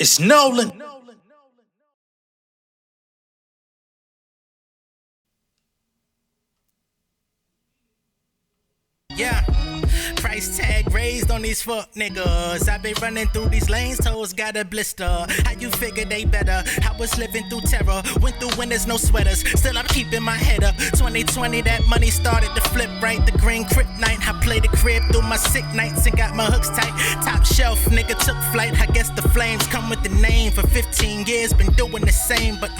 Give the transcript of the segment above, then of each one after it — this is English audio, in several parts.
It's Nolan. Yeah, price tag raised on these fuck niggas. I been running through these lanes, toes got a blister. How you figure they better? I was living through terror, went through winters, no sweaters. Still I'm keeping my head up. 2020, that money started to flip right. The green crypt night, I played the crib through my sick nights and got my hooks tight. Top shelf, nigga took flight. I guess the flames come with the name. For 15 years, been doing the same, but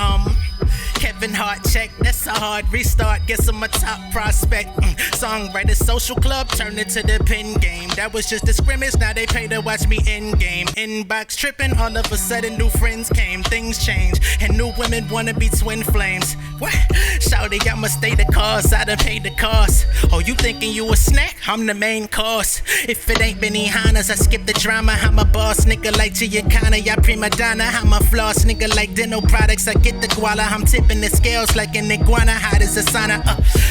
Kevin Hart check, that's a hard restart. Guess I'm a top prospect. Songwriter social club turned into the pin game. That was just a scrimmage, now they pay to watch me in game. Inbox tripping, all of a sudden new friends came. Things change, and new women wanna be twin flames. What? Shouty, I'ma stay the cause, I done paid the cost. Oh, you thinking you a snack? I'm the main course. If it ain't Benihana's, I skip the drama. I'm a boss, nigga like Giacana, ya prima donna. I'm a floss, nigga like dental products. I get the guala, I'm tipping the scales like an iguana, hot as a sauna.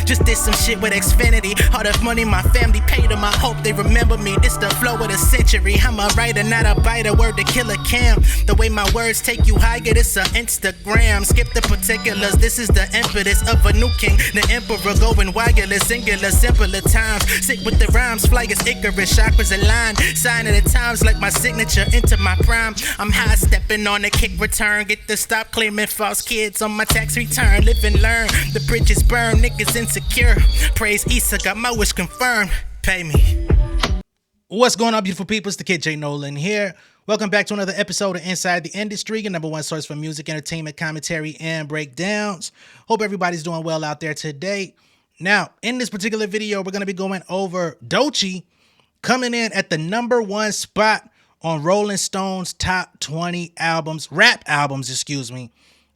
Just did some shit with Xfinity. All the money my family paid them, I hope they remember me. This the flow of the century. I'm a writer, not a biter. Word to Killer Cam. The way my words take you higher, this a Instagram. Skip the particulars, this is the impetus of a new king. The emperor going wireless, singular, simpler times. Sick with the rhymes, fly as Icarus, chakras align. Sign of the times like my signature into my prime. I'm high stepping on a kick return. Get to stop claiming false kids on my tax return. Live and learn, the bridges burn, niggas insecure. Praise Issa, got my wish confirmed. Pay me. What's going on, beautiful people? It's the kid J Nolan here. Welcome back to another episode of Inside the Industry, your number one source for music, entertainment, commentary, and breakdowns. Hope everybody's doing well out there today. Now, in this particular video, we're going to be going over Doechii coming in at the number one spot on Rolling Stone's top 20 albums, rap albums,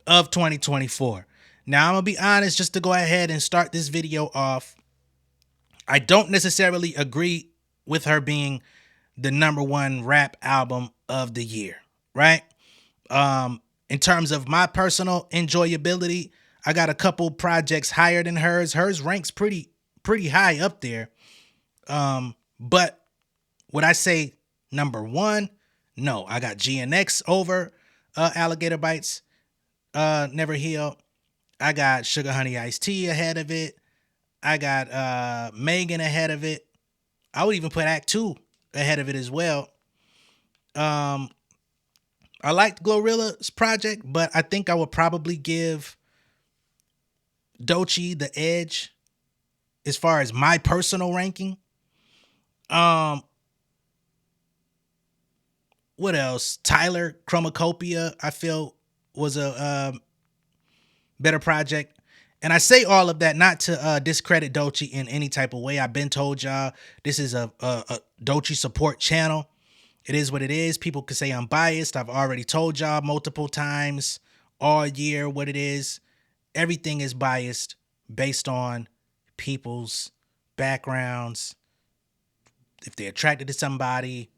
of 2024. Now, I'm going to be honest, just to go ahead and start this video off, I don't necessarily agree with her being the number one rap album of the year, right? In terms of my personal enjoyability, I got a couple projects higher than hers. Hers ranks pretty high up there. But would I say number one? No, I got GNX over Alligator Bites, Never Heal. I got Sugar Honey Iced Tea ahead of it. I got Megan ahead of it. I would even put Act 2 ahead of it as well. I liked Glorilla's project, but I think I would probably give Doechii the edge as far as my personal ranking. What else? Tyler Chromacopia, I feel, was a better project. And I say all of that not to discredit Doechii in any type of way. I've been told y'all this is a Doechii support channel. It is what it is. People could say I'm biased. I've already told y'all multiple times all year what it is. Everything is biased based on people's backgrounds, if they're attracted to somebody,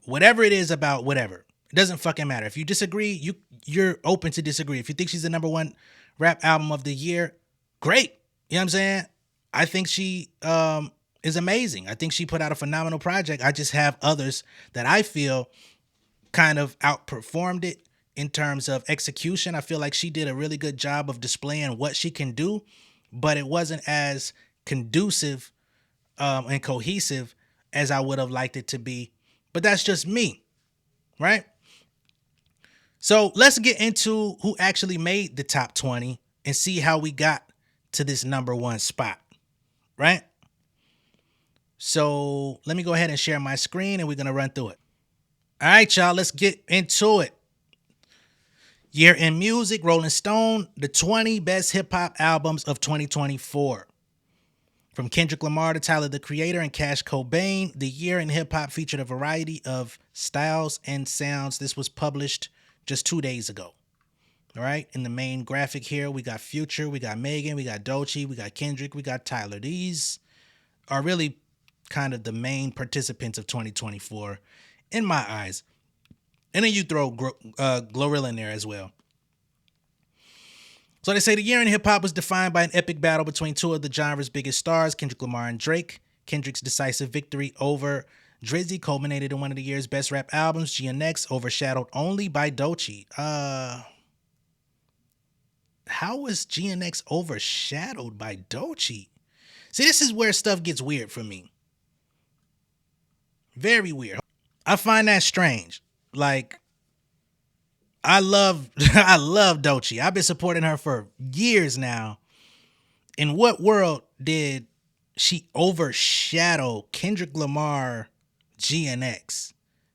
whatever it is about whatever. It doesn't fucking matter. If you disagree, you're open to disagree. If you think she's the number one rap album of the year, great. You know what I'm saying? I think she is amazing. I think she put out a phenomenal project. I just have others that I feel kind of outperformed it in terms of execution. I feel like she did a really good job of displaying what she can do, but it wasn't as conducive and cohesive as I would have liked it to be. But that's just me, right? So let's get into who actually made the top 20 and see how we got to this number one spot, right? So let me go ahead and share my screen and we're going to run through it. All right, y'all, let's get into it. Year in music, Rolling Stone, the 20 best hip hop albums of 2024. From Kendrick Lamar to Tyler, the Creator, and Cash Cobain, the year in hip hop featured a variety of styles and sounds. This was published just 2 days ago. All right. In the main graphic here, we got Future, we got Megan, we got Doechii, we got Kendrick, we got Tyler. These are really kind of the main participants of 2024 in my eyes. And then you throw Glorilla in there as well. So they say the year in hip hop was defined by an epic battle between two of the genre's biggest stars, Kendrick Lamar and Drake. Kendrick's decisive victory over Drizzy culminated in one of the year's best rap albums, GNX, overshadowed only by Doechii. How was GNX overshadowed by Doechii? See, this is where stuff gets weird for me. Very weird. I find that strange. Like, I love I love Doechii. I've been supporting her for years now. In what world did she overshadow Kendrick Lamar GNX?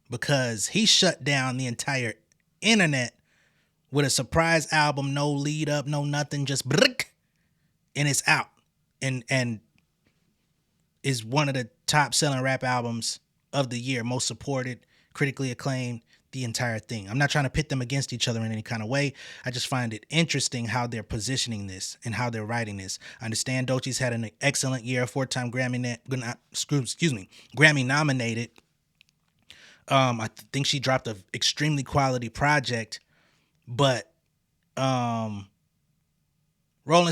Because he shut down the entire internet with a surprise album, no lead up, no nothing, just brick, and it's out. And is one of the top selling rap albums of the year, most supported, critically acclaimed, the entire thing. I'm not trying to pit them against each other in any kind of way. I just find it interesting how they're positioning this and how they're writing this. I understand Doechii's had an excellent year, 4-time Grammy nominated. I think she dropped an extremely quality project, but Rolling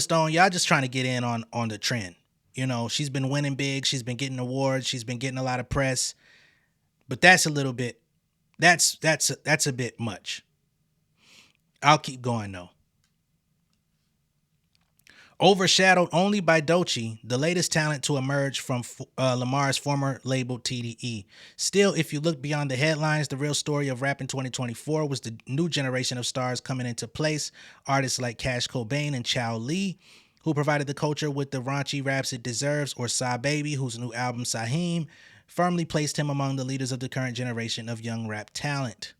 Stone, y'all just trying to get in on the trend. You know, she's been winning big, she's been getting awards, she's been getting a lot of press, but that's a little bit, that's a bit much. I'll keep going though. Overshadowed only by Doechii, the latest talent to emerge from Lamar's former label TDE. Still, if you look beyond the headlines, the real story of rap in 2024 was the new generation of stars coming into place. Artists like Cash Cobain and Chow Lee, who provided the culture with the raunchy raps it deserves, or Sa Baby, whose new album Saihim firmly placed him among the leaders of the current generation of young rap talent.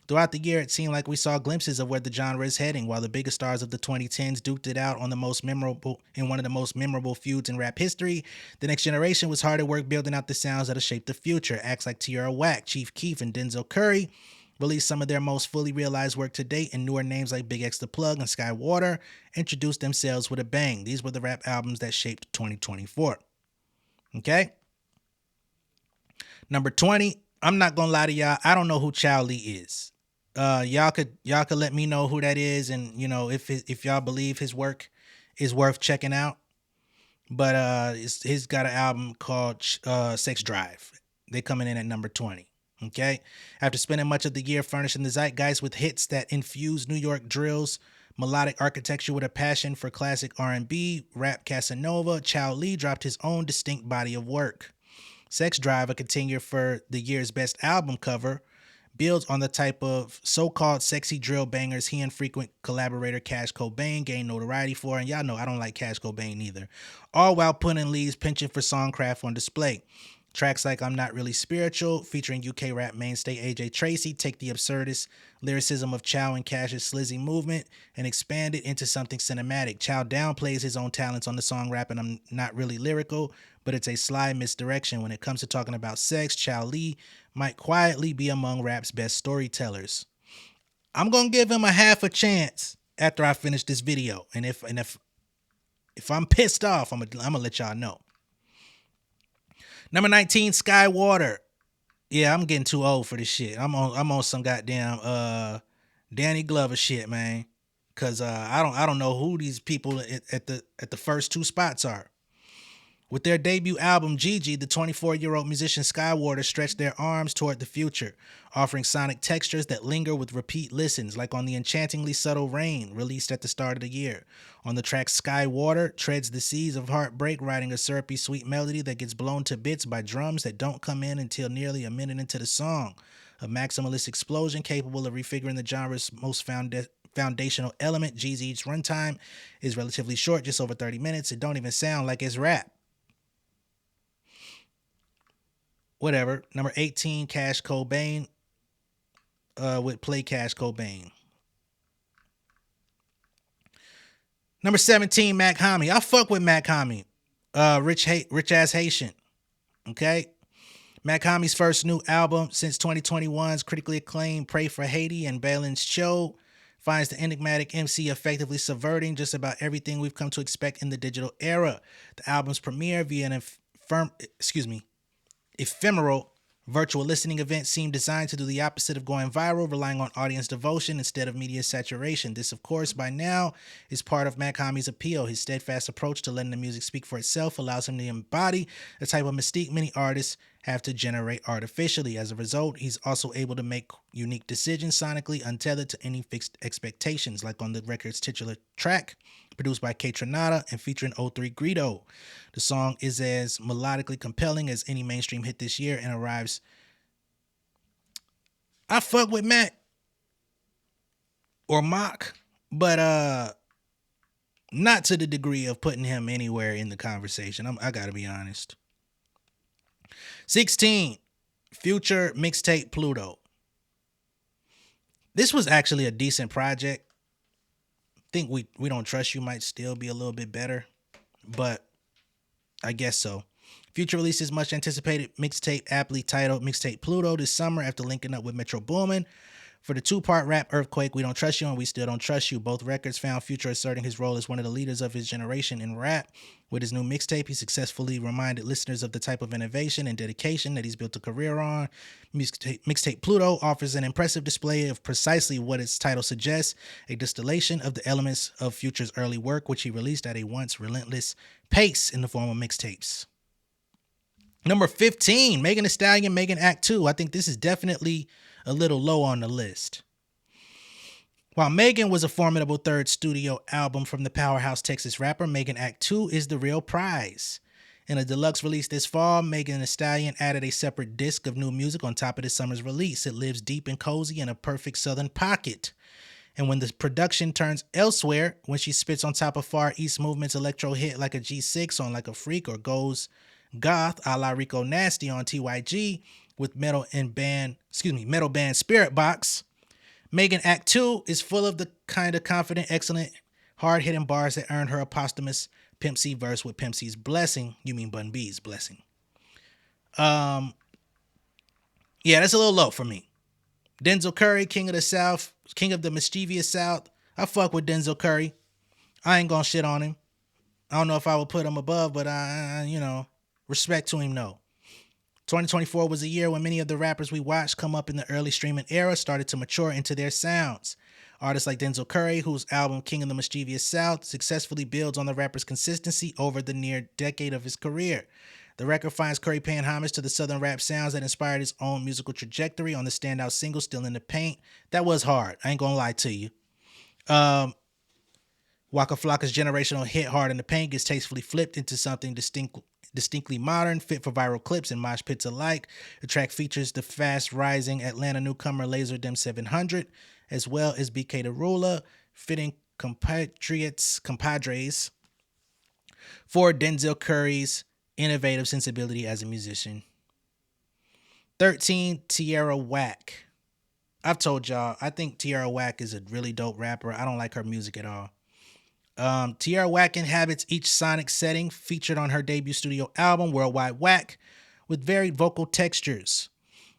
Throughout the year, it seemed like we saw glimpses of where the genre is heading. While the biggest stars of the 2010s duked it out on one of the most memorable feuds in rap history, the next generation was hard at work building out the sounds that'll shape the future. Acts like Tiara Whack, Chief Keef, and Denzel Curry released some of their most fully realized work to date, and newer names like Big X The Plug and Skywater introduced themselves with a bang. These were the rap albums that shaped 2024. Okay? Number 20, I'm not gonna lie to y'all, I don't know who Chow Lee is. Y'all could let me know who that is, and you know if y'all believe his work is worth checking out. But he's got an album called Sex Drive. They coming in at number 20. Okay, after spending much of the year furnishing the zeitgeist with hits that infuse New York drills, melodic architecture with a passion for classic R&B, rap Casanova, Chow Lee dropped his own distinct body of work. Sex Drive, a contender for the year's best album cover, builds on the type of so-called sexy drill bangers he and frequent collaborator Cash Cobain gained notoriety for, and y'all know I don't like Cash Cobain either, all while putting Lee's penchant for songcraft on display. Tracks like I'm Not Really Spiritual, featuring UK rap mainstay AJ Tracey, take the absurdist lyricism of Chow and Cash's slizzy movement and expand it into something cinematic. Chow downplays his own talents on the song rapping I'm Not Really Lyrical, but it's a sly misdirection. When it comes to talking about sex, Chow Lee might quietly be among rap's best storytellers. I'm gonna give him a half a chance after I finish this video, and if I'm pissed off, I'm gonna let y'all know. Number 19, Skywater. Yeah, I'm getting too old for this shit. I'm on some goddamn Danny Glover shit, man. Cause I don't know who these people at the first two spots are. With their debut album, Gigi, the 24-year-old musician Skywater stretched their arms toward the future, offering sonic textures that linger with repeat listens, like on the enchantingly subtle Rain, released at the start of the year. On the track Skywater, treads the seas of heartbreak, writing a syrupy sweet melody that gets blown to bits by drums that don't come in until nearly a minute into the song. A maximalist explosion capable of refiguring the genre's most foundational element. Gigi's runtime is relatively short, just over 30 minutes. It don't even sound like it's rap. Whatever. Number 18, Cash Cobain with Play Cash Cobain. Number 17, Mac Hami. I fuck with Mac Hami. Rich ass Haitian. Okay? Mac Hami's first new album since 2021's critically acclaimed Pray for Haiti and Balin's Show finds the enigmatic MC effectively subverting just about everything we've come to expect in the digital era. The album's premiere via an ephemeral Virtual listening events seem designed to do the opposite of going viral, relying on audience devotion instead of media saturation. This, of course, by now is part of Hami's appeal. His steadfast approach to letting the music speak for itself allows him to embody the type of mystique many artists have to generate artificially. As a result, he's also able to make unique decisions sonically untethered to any fixed expectations, like on the record's titular track, produced by K Tronada and featuring O3 Greedo. The song is as melodically compelling as any mainstream hit this year and arrives. I fuck with Mac or Mock, but not to the degree of putting him anywhere in the conversation. I gotta be honest. 16, Future mixtape Pluto. This was actually a decent project. I think we Don't Trust You might still be a little bit better, but I guess so. Future releases much anticipated mixtape aptly titled Mixtape Pluto this summer after linking up with Metro Boomin for the two-part rap Earthquake, We Don't Trust You and We Still Don't Trust You. Both records found Future asserting his role as one of the leaders of his generation in rap. With his new mixtape, he successfully reminded listeners of the type of innovation and dedication that he's built a career on. Mixtape Pluto offers an impressive display of precisely what its title suggests, a distillation of the elements of Future's early work, which he released at a once relentless pace in the form of mixtapes. Number 15, Megan Thee Stallion, Megan Act 2. I think this is definitely a little low on the list. While Megan was a formidable third studio album from the powerhouse Texas rapper, Megan Act 2 is the real prize. In a deluxe release this fall, Megan Thee Stallion added a separate disc of new music on top of this summer's release. It lives deep and cozy in a perfect southern pocket. And when the production turns elsewhere, when she spits on top of Far East Movement's electro hit like a G6 on Like a Freak or goes goth a la Rico Nasty on TYG with metal band Spirit Box, Megan Act 2 is full of the kind of confident, excellent, hard-hitting bars that earned her a posthumous Pimp C verse with Pimp C's blessing. You mean Bun B's blessing. Yeah, that's a little low for me. Denzel Curry, King of the South, King of the Mischievous South. I fuck with Denzel Curry. I ain't gonna shit on him. I don't know if I would put him above, but respect to him, no. 2024 was a year when many of the rappers we watched come up in the early streaming era started to mature into their sounds. Artists like Denzel Curry, whose album King of the Mischievous South successfully builds on the rapper's consistency over the near decade of his career. The record finds Curry paying homage to the southern rap sounds that inspired his own musical trajectory on the standout single Still in the Paint. That was hard, I ain't gonna lie to you. Waka Flocka's generational hit Hard in the Paint gets tastefully flipped into something distinctly modern, fit for viral clips and mosh pits alike. The track features the fast-rising Atlanta newcomer Laser Dem 700, as well as BK the Ruler, fitting compadres for Denzel Curry's innovative sensibility as a musician. 13, Tiara Whack. I've told y'all, I think Tiara Whack is a really dope rapper. I don't like her music at all. Tiara Whack inhabits each sonic setting featured on her debut studio album, Worldwide Whack, with varied vocal textures.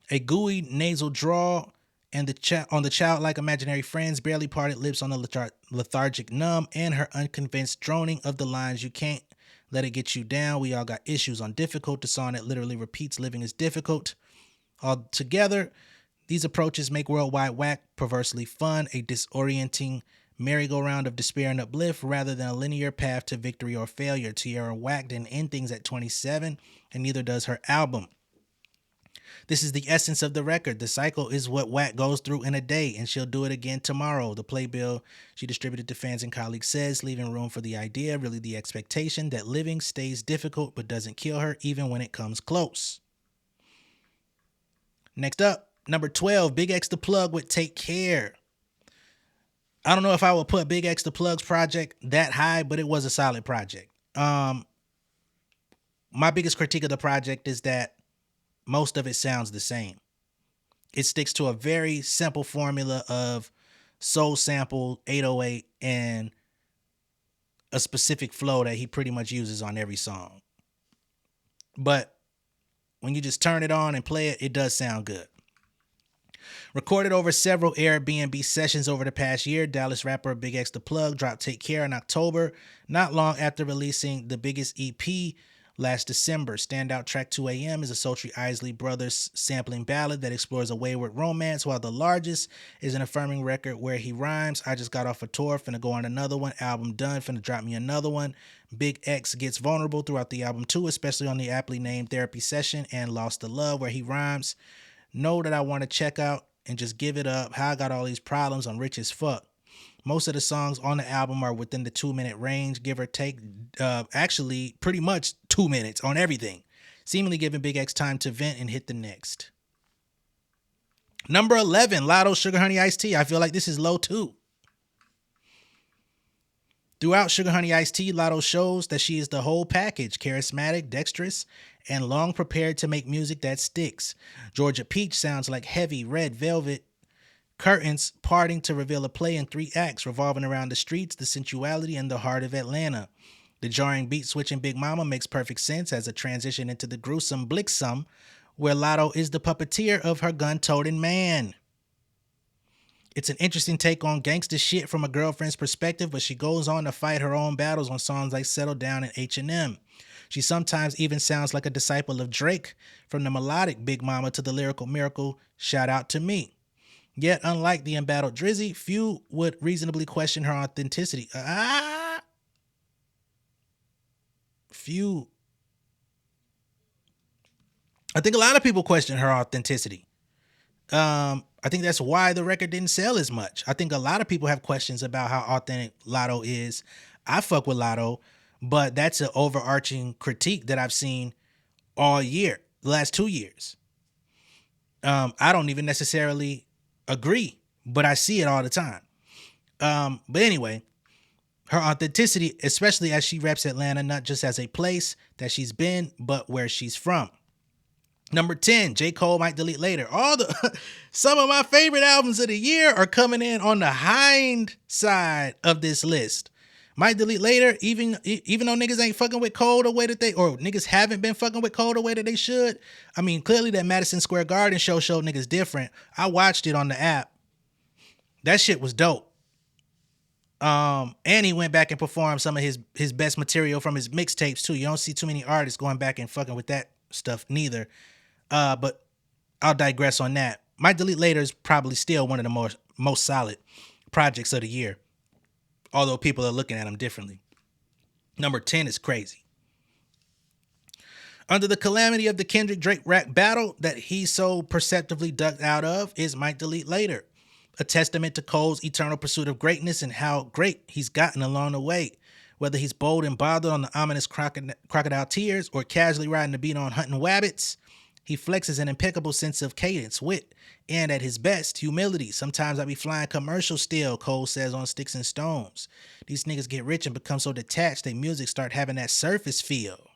A gooey nasal drawl and on the childlike imaginary friends, barely parted lips on the lethargic numb, and her unconvinced droning of the lines, you can't let it get you down, we all got issues on difficult, the song that literally repeats living is difficult. All together, these approaches make Worldwide Whack perversely fun, a disorienting merry-go-round of despair and uplift rather than a linear path to victory or failure. Tiara Whack didn't end things at 27, and neither does her album. This is the essence of the record. The cycle is what Whack goes through in a day, and she'll do it again tomorrow. The playbill she distributed to fans and colleagues says, leaving room for the idea, really the expectation, that living stays difficult but doesn't kill her even when it comes close. Next up, number 12, Big X the Plug with Take Care. I don't know if I would put Big X the Plug's project that high, but it was a solid project. My biggest critique of the project is that most of it sounds the same. It sticks to a very simple formula of soul sample, 808, and a specific flow that he pretty much uses on every song. But when you just turn it on and play it, it does sound good. Recorded over several Airbnb sessions over the past year, Dallas rapper Big X the Plug dropped Take Care in October, not long after releasing the biggest EP last December. Standout track 2 a.m. is a sultry Isley Brothers sampling ballad that explores a wayward romance, while the largest is an affirming record where he rhymes. I just got off a tour, finna go on another one. Album done, finna drop me another one. Big X gets vulnerable throughout the album too, especially on the aptly named Therapy Session and Lost the Love, where he rhymes. Know that I want to check out and just give it up. How I got all these problems, I'm rich as fuck. Most of the songs on the album are within the 2 minute range, give or take. Actually, pretty much 2 minutes on everything, seemingly giving Big X time to vent and hit the next. Number 11, Lotto, Sugar Honey Iced Tea. I feel like this is low too. Throughout Sugar Honey Iced Tea, Lotto shows that she is the whole package, charismatic, dexterous, and long prepared to make music that sticks. Georgia Peach sounds like heavy red velvet curtains parting to reveal a play in 3 acts revolving around the streets, the sensuality, and the heart of Atlanta. The jarring beat switching Big Mama makes perfect sense as a transition into the gruesome Blixum, where Lotto is the puppeteer of her gun-toting man. It's an interesting take on gangster shit from a girlfriend's perspective, but she goes on to fight her own battles on songs like Settle Down and H&M. She sometimes even sounds like a disciple of Drake, from the melodic Big Mama to the lyrical miracle Shout Out to Me. Yet, unlike the embattled Drizzy, few would reasonably question her authenticity. Few. I think a lot of people question her authenticity. I think that's why the record didn't sell as much. I think a lot of people have questions about how authentic Lotto is. I fuck with Lotto, but that's an overarching critique that I've seen all year, the last 2 years. I don't even necessarily agree, but I see it all the time. But anyway, her authenticity, especially as she reps Atlanta, not just as a place that she's been, but where she's from. Number 10, J. Cole Might Delete Later. Some of my favorite albums of the year are coming in on the hind side of this list. Might Delete Later, even though niggas ain't fucking with Cole the way that or niggas haven't been fucking with Cole the way that they should. I mean, clearly that Madison Square Garden show showed niggas different. I watched it on the app. That shit was dope. And he went back and performed some of his best material from his mixtapes too. You don't see too many artists going back and fucking with that stuff neither. But I'll digress on that. Might Delete Later is probably still one of the most solid projects of the year, although people are looking at them differently. Number 10 is crazy. Under the calamity of the Kendrick Drake rap battle that he so perceptively ducked out of is Might Delete Later, a testament to Cole's eternal pursuit of greatness and how great he's gotten along the way. Whether he's bold and bothered on the ominous crocodile tears or casually riding the beat on hunting wabbits, he flexes an impeccable sense of cadence, wit, and at his best, humility. Sometimes I be flying commercial still, Cole says on Sticks and Stones. These niggas get rich and become so detached, their music start having that surface feel.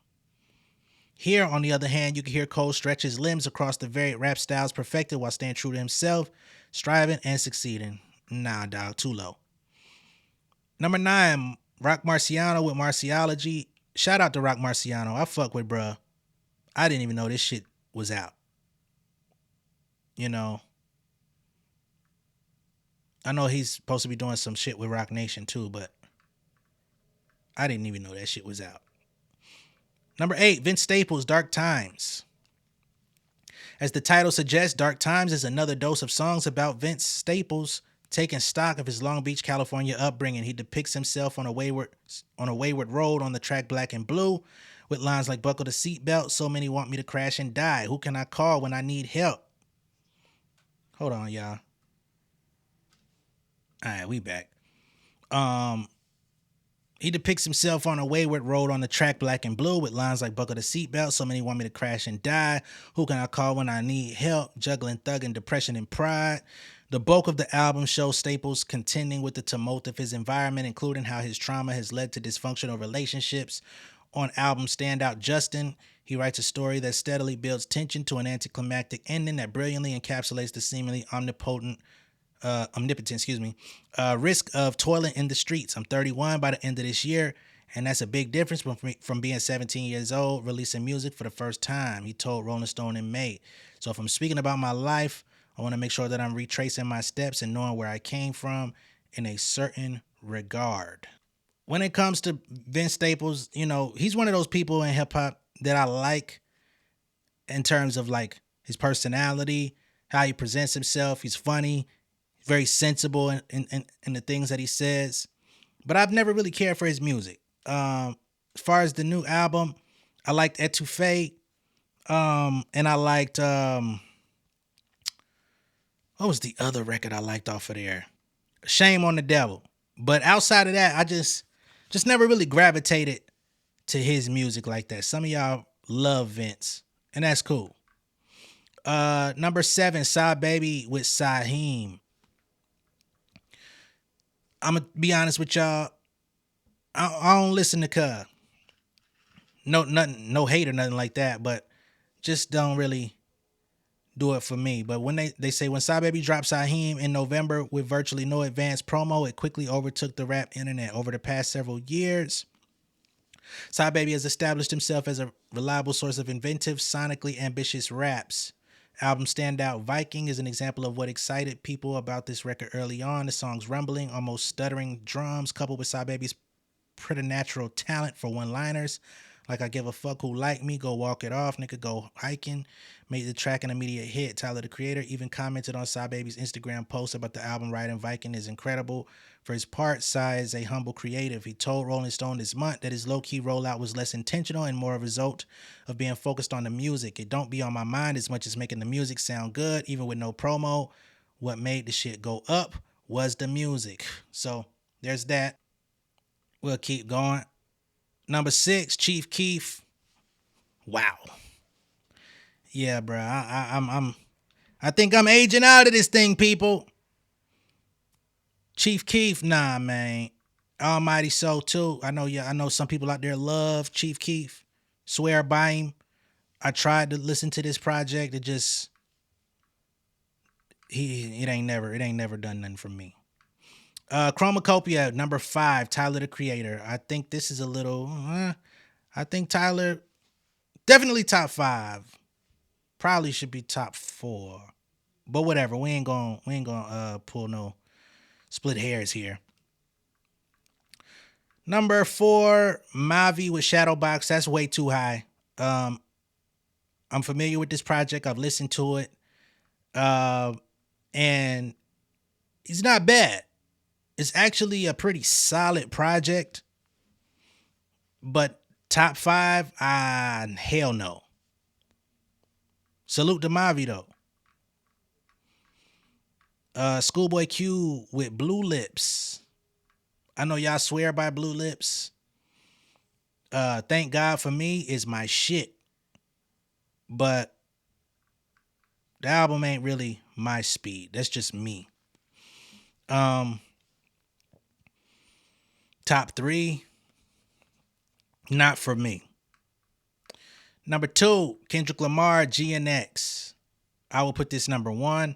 Here, on the other hand, you can hear Cole stretch his limbs across the varied rap styles perfected while staying true to himself, striving and succeeding. Nah, dog, too low. Number 9, Rock Marciano with Marciology. Shout out to Rock Marciano. I fuck with bruh. I didn't even know this shit was out. You know, I know he's supposed to be doing some shit with Rock Nation too, but I didn't even know that shit was out. Number 8, Vince Staples, Dark Times. As the title suggests, Dark Times is another dose of songs about Vince Staples taking stock of his Long Beach, California upbringing. He depicts himself on a wayward road on the track Black and Blue, with lines like buckle the seatbelt, so many want me to crash and die. Who can I call when I need help? Hold on, y'all. All right, we back. He depicts himself on a wayward road on the track Black and Blue with lines like buckle the seatbelt, so many want me to crash and die. Who can I call when I need help? Juggling thug and depression and pride. The bulk of the album shows Staples contending with the tumult of his environment, including how his trauma has led to dysfunctional relationships. On album Standout Justin, he writes a story that steadily builds tension to an anticlimactic ending that brilliantly encapsulates the seemingly omnipotent risk of toiling in the streets. I'm 31 by the end of this year, and that's a big difference from being 17 years old, releasing music for the first time, he told Rolling Stone in May. So if I'm speaking about my life, I want to make sure that I'm retracing my steps and knowing where I came from in a certain regard. When it comes to Vince Staples, you know, he's one of those people in hip hop that I like in terms of like his personality, how he presents himself. He's funny, very sensible in the things that he says. But I've never really cared for his music. As far as the new album, I liked Etouffee. And I liked what was the other record I liked off of there? Shame on the Devil. But outside of that, I just never really gravitated to his music like that. Some of y'all love Vince, and that's cool. Number 7, Side Baby with Saihim. I'm gonna be honest with y'all. I don't listen to Cub. No, nothing, no hate or nothing like that, but just don't really do it for me. But when they say when Side Baby dropped Saihim in November with virtually no advanced promo, it quickly overtook the rap internet. Over the past several years, Side Baby has established himself as a reliable source of inventive, sonically ambitious raps. Album standout Viking is an example of what excited people about this record early on. The song's rumbling, almost stuttering drums, coupled with Side Baby's preternatural talent for one-liners, like I give a fuck who like me, go walk it off, nigga, go hiking, made the track an immediate hit. Tyler, the Creator, even commented on Side Baby's Instagram post about the album writing Viking is incredible. For his part, Sai is a humble creative. He told Rolling Stone this month that his low-key rollout was less intentional and more a result of being focused on the music. It don't be on my mind as much as making the music sound good, even with no promo. What made the shit go up was the music. So there's that. We'll keep going. Number 6, Chief Keef. Wow. Yeah, bro. I think I'm aging out of this thing, people. Chief Keef, nah, man. Almighty Soul too. I know some people out there love Chief Keef. Swear by him. I tried to listen to this project. It just it ain't never done nothing for me. Chromacopia, number 5, Tyler the Creator. I think this is a little I think Tyler definitely top 5. Probably should be top 4. But whatever, we ain't gonna pull no split hairs here. Number 4, Mavi with Shadowbox. That's way too high. I'm familiar with this project. I've listened to it. And it's not bad. It's actually a pretty solid project. But top 5, hell no. Salute to Mavi though. Schoolboy Q with Blue Lips. I know y'all swear by Blue Lips. Thank God for Me is my shit. But the album ain't really my speed. That's just me. Top 3, not for me. Number 2, Kendrick Lamar, GNX. I will put this number 1.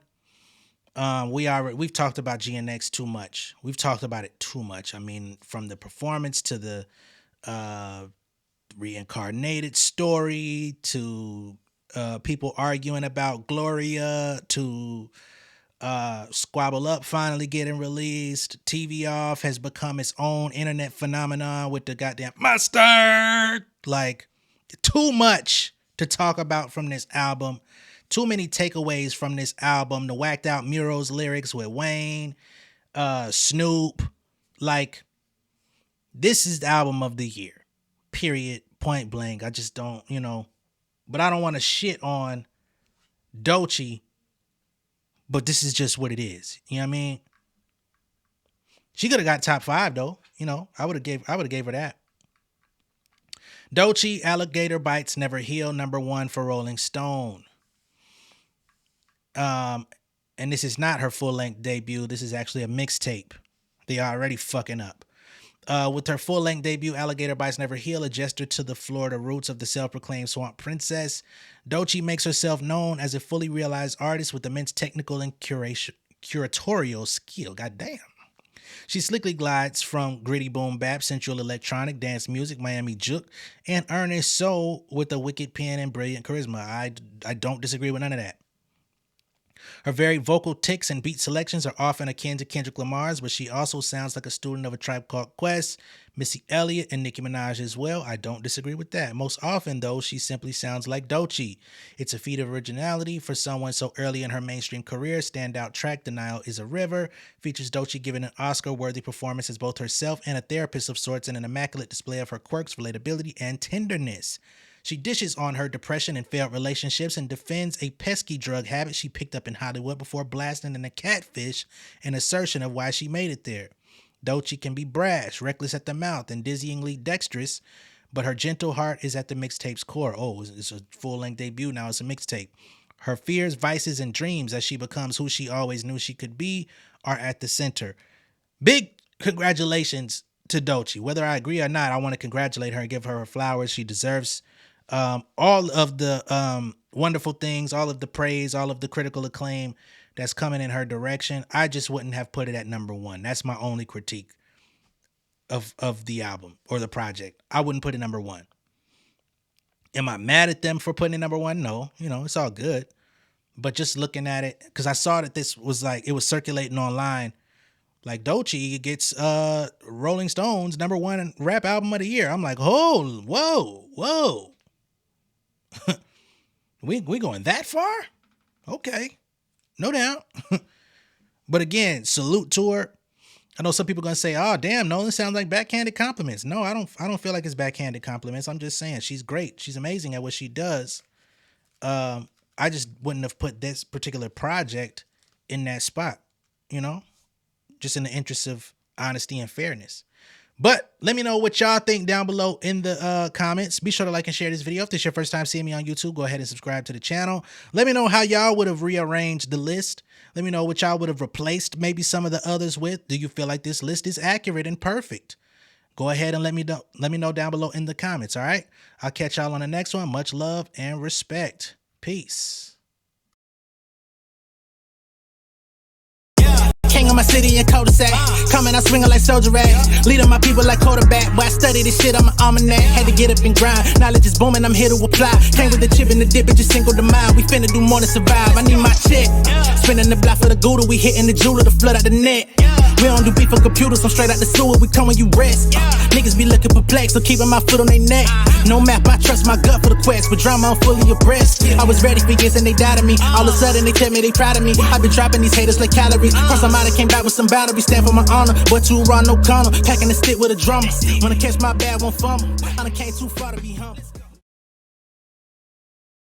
We've talked about GNX too much. We've talked about it too much. I mean, from the performance to the reincarnated story to people arguing about Gloria to Squabble Up finally getting released. TV Off has become its own internet phenomenon with the goddamn mustard. Like, too much to talk about from this album. Too many takeaways from this album. The whacked out Murals lyrics with Wayne, Snoop. Like, this is the album of the year. Period. Point blank. I just don't, but I don't want to shit on Doechii, but this is just what it is. You know what I mean? She could have got top 5 though. I would have gave her that. Doechii, Alligator Bites Never Heal, number 1 for Rolling Stone. And this is not her full-length debut. This is actually a mixtape. They are already fucking up. With her full-length debut, Alligator Bites Never Heal, a gesture to the Florida roots of the self-proclaimed swamp princess, Doechii makes herself known as a fully realized artist with immense technical and curatorial skill. Goddamn. She slickly glides from gritty boom bap, sensual electronic, dance music, Miami juke, and earnest soul with a wicked pen and brilliant charisma. I don't disagree with none of that. Her very vocal tics and beat selections are often akin to Kendrick Lamar's, but she also sounds like a student of A Tribe Called Quest, Missy Elliott, and Nicki Minaj as well. I don't disagree with that. Most often, though, she simply sounds like Doechii. It's a feat of originality for someone so early in her mainstream career. Standout track, Denial Is a River, features Doechii giving an Oscar-worthy performance as both herself and a therapist of sorts in an immaculate display of her quirks, relatability, and tenderness. She dishes on her depression and failed relationships and defends a pesky drug habit she picked up in Hollywood before blasting in a catfish, an assertion of why she made it there. Doechii can be brash, reckless at the mouth, and dizzyingly dexterous, but her gentle heart is at the mixtape's core. Oh, it's a full-length debut now. It's a mixtape. Her fears, vices, and dreams as she becomes who she always knew she could be are at the center. Big congratulations to Doechii. Whether I agree or not, I want to congratulate her and give her her flowers. She deserves all of the wonderful things, all of the praise, all of the critical acclaim that's coming in her direction. I just wouldn't have put it at number one. That's my only critique of the album or the project. I wouldn't put it number one. Am I mad at them for putting it number one? No, it's all good. But just looking at it, because I saw that this was like, it was circulating online, like Doechii gets Rolling Stones #1 rap album of the year. I'm like, oh, whoa. we going that far? Okay. No doubt. But again, salute to her. I know some people are gonna say, "Oh, damn, Nolan sounds like backhanded compliments." No, I don't feel like it's backhanded compliments. I'm just saying she's great. She's amazing at what she does. I just wouldn't have put this particular project in that spot, just in the interest of honesty and fairness. But let me know what y'all think down below in the comments. Be sure to like and share this video. If this is your first time seeing me on YouTube, go ahead and subscribe to the channel. Let me know how y'all would have rearranged the list. Let me know what y'all would have replaced maybe some of the others with. Do you feel like this list is accurate and perfect? Go ahead and let me know down below in the comments, all right? I'll catch y'all on the next one. Much love and respect. Peace. King of my city and cul-de-sac. Coming out swinging like soldier rag. Leading my people like quarterback. Boy, I study this shit on my almanac. Had to get up and grind. Knowledge is booming, I'm here to apply. Came with the chip and the dip, it just single the mind. We finna do more than survive. I need my check. Spinning the block for the gouda. We hitting the jeweler to flood out the net. We don't do beef for computers, I'm straight out the sewer. We come when you rest. Niggas be looking perplexed, so keeping my foot on their neck. No map, I trust my gut for the quest. But drama, I'm fully abreast. I was ready for years and they doubted me. All of a sudden they tell me they proud of me. I been dropping these haters like calories. Cross them out, I came back with some boundaries. Stand for my honor, but too raw, no corner. Packing the stick with a drummer. When I catch my bad, won't fumble. I done came too far to be humble.